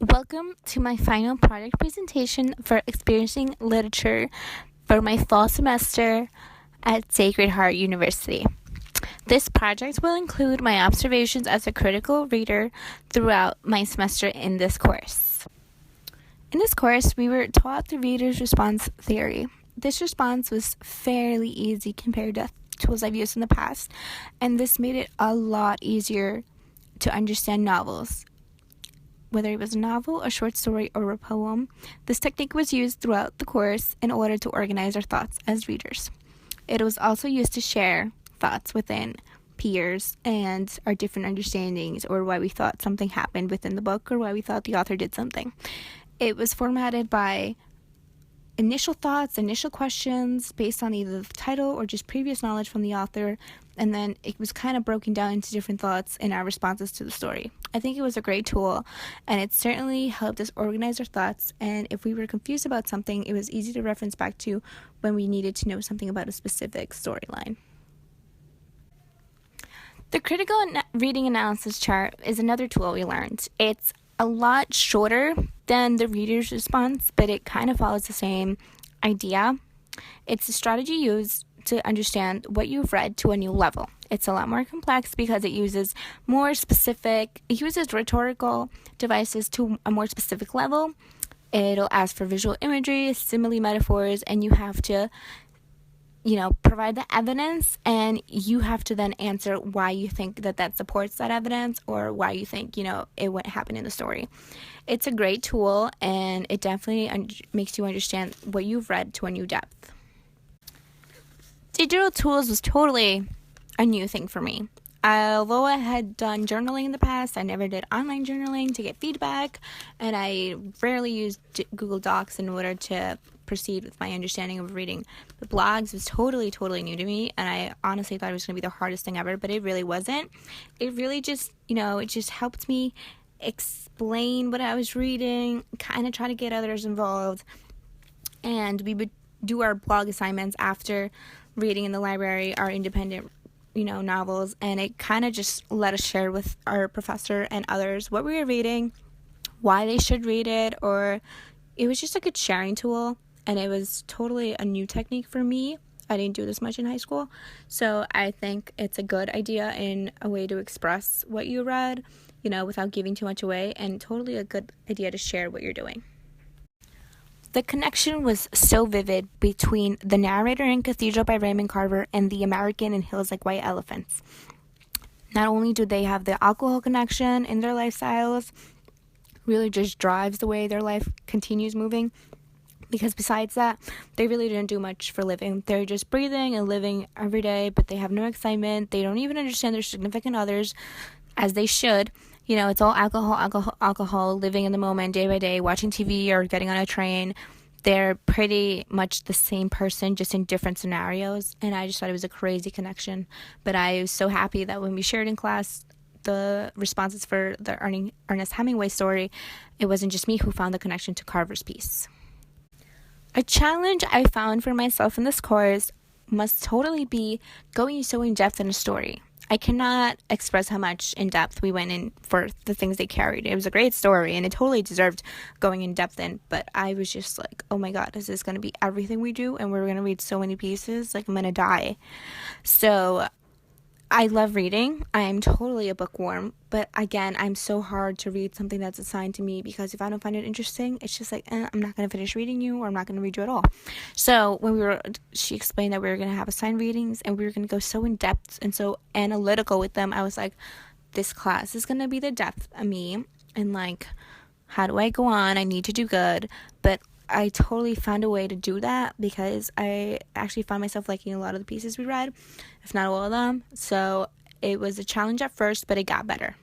Welcome to my final project presentation for experiencing literature for my fall semester at Sacred Heart University. This project will include my observations as a critical reader throughout my semester in this course. In this course, we were taught the reader's response theory. This response was fairly easy compared to tools I've used in the past, and this made it a lot easier to understand novels. Whether it was a novel, a short story, or a poem, this technique was used throughout the course in order to organize our thoughts as readers. It was also used to share thoughts within peers and our different understandings, or why we thought something happened within the book, or why we thought the author did something. It was formatted by initial thoughts, initial questions based on either the title or just previous knowledge from the author, and then it was kind of broken down into different thoughts in our responses to the story. I think it was a great tool, and it certainly helped us organize our thoughts, and if we were confused about something, it was easy to reference back to when we needed to know something about a specific storyline. The critical reading analysis chart is another tool we learned. It's a lot shorter than the reader's response, but it kind of follows the same idea. It's a strategy used to understand what you've read to a new level. It's a lot more complex because it uses rhetorical devices to a more specific level. It'll ask for visual imagery, simile, metaphors, and you have to provide the evidence, and you have to then answer why you think that supports that evidence, or why you think, it wouldn't happen in the story. It's a great tool, and it definitely makes you understand what you've read to a new depth. Digital tools was totally a new thing for me. Although I had done journaling in the past, I never did online journaling to get feedback, and I rarely used Google Docs in order to proceed with my understanding of reading. The blogs was totally new to me, and I honestly thought it was going to be the hardest thing ever, but it really wasn't. It really just, it just helped me explain what I was reading, kind of try to get others involved, and we would do our blog assignments after reading in the library, our independent novels, and it kind of just let us share with our professor and others what we were reading, why they should read it, or it was just a good sharing tool, and it was totally a new technique for me. I didn't do this much in high school, so I think it's a good idea and a way to express what you read, without giving too much away, and totally a good idea to share what you're doing. The connection was so vivid between The Narrator in Cathedral by Raymond Carver and The American in Hills Like White Elephants. Not only do they have the alcohol connection in their lifestyles, really just drives the way their life continues moving, because besides that, they really didn't do much for living. They're just breathing and living every day, but they have no excitement. They don't even understand their significant others as they should. It's all alcohol, living in the moment, day by day, watching TV or getting on a train. They're pretty much the same person, just in different scenarios, and I just thought it was a crazy connection. But I was so happy that when we shared in class the responses for the Ernest Hemingway story, it wasn't just me who found the connection to Carver's piece. A challenge I found for myself in this course must totally be going so in depth in a story. I cannot express how much in depth we went in for the things they carried. It was a great story, and it totally deserved going in depth in, but I was just like, oh my god, is this going to be everything we do? And we're going to read so many pieces, like I'm going to die. So I love reading. I am totally a bookworm, but again, I'm so hard to read something that's assigned to me, because if I don't find it interesting, it's just like, I'm not going to finish reading you, or I'm not going to read you at all. So when she explained that we were going to have assigned readings, and we were going to go so in depth and so analytical with them, I was like, this class is going to be the depth of me, and like, how do I go on? I need to do good, but I totally found a way to do that, because I actually found myself liking a lot of the pieces we read, if not all of them. So it was a challenge at first, but it got better.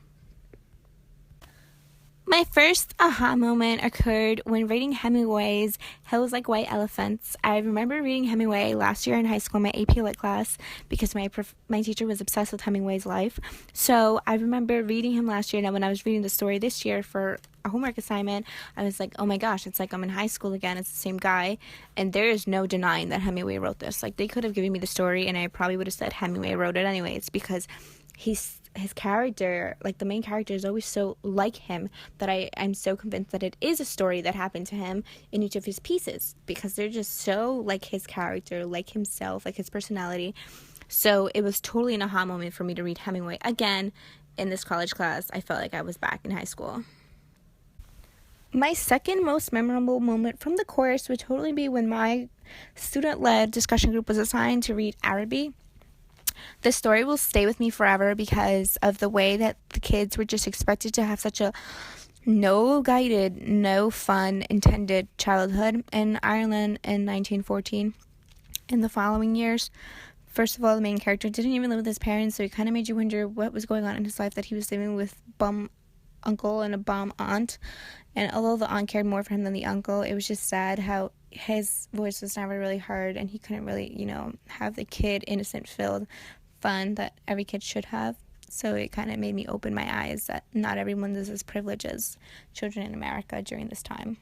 My first aha moment occurred when reading Hemingway's Hills Like White Elephants. I remember reading Hemingway last year in high school in my AP Lit class, because my teacher was obsessed with Hemingway's life. So I remember reading him last year, and when I was reading the story this year for a homework assignment, I was like, oh my gosh, it's like I'm in high school again. It's the same guy, and there is no denying that Hemingway wrote this. Like, they could have given me the story, and I probably would have said Hemingway wrote it anyways, because he's his character, like the main character, is always so like him that I'm so convinced that it is a story that happened to him in each of his pieces, because they're just so like his character, like himself, like his personality. So it was totally an aha moment for me to read Hemingway again in this college class. I felt like I was back in high school. My second most memorable moment from the course would totally be when my student-led discussion group was assigned to read Araby. This story will stay with me forever because of the way that the kids were just expected to have such a no guided, no fun intended childhood in Ireland in 1914. In the following years, first of all, the main character didn't even live with his parents, so it kind of made you wonder what was going on in his life, that he was living with bum uncle and a bum aunt. And although the aunt cared more for him than the uncle, it was just sad how his voice was never really heard, and he couldn't really, have the kid innocent filled fun that every kid should have. So it kind of made me open my eyes that not everyone is as privileged as children in America during this time.